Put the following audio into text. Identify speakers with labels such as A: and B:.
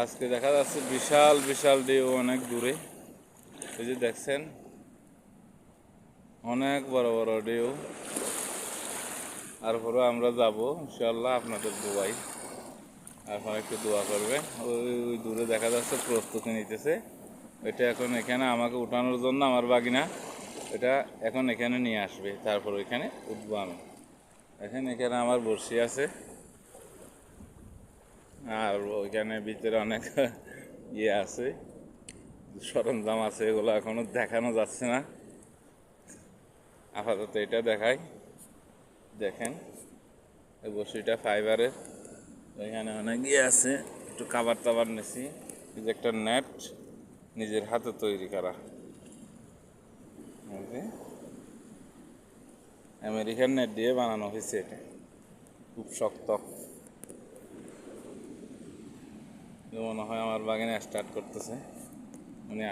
A: আজকে দেখা যাচ্ছে বিশাল বিশাল ঢেউ অনেক দূরে। এই যে দেখছেন অনেক বড় বড় ঢেউ। তারপরে আমরা যাব ইনশাল্লাহ আপনাদের দুবাই। আপনারা একটু দোয়া করবে। ওই দূরে দেখা যাচ্ছে প্রস্তুতি নিতেছে। এটা এখন এখানে আমাকে উঠানোর জন্য আমার বাগিনা এটা এখন এখানে নিয়ে আসবে, তারপর ওইখানে উঠবো আমি। এখানে আমার বড়শি আছে, আর ওইখানে ভিতরে অনেক ইয়ে আছে, সরঞ্জাম আছে, এগুলো এখনো দেখানো যাচ্ছে না। আপাতত এটা দেখাই। দেখেন এই বড়শিটা ফাইবারের, এখানে অনেক ইয়ে আছে, একটু খাবার টাবার নিছি। এই যে একটা নেট নিজের হাতে তৈরি করা, আমেরিকান নেট দিয়ে বানানো হয়েছে। এটা খুব শক্ত। মনে হয় আমার বাগানে স্টার্ট করতেছে, উনি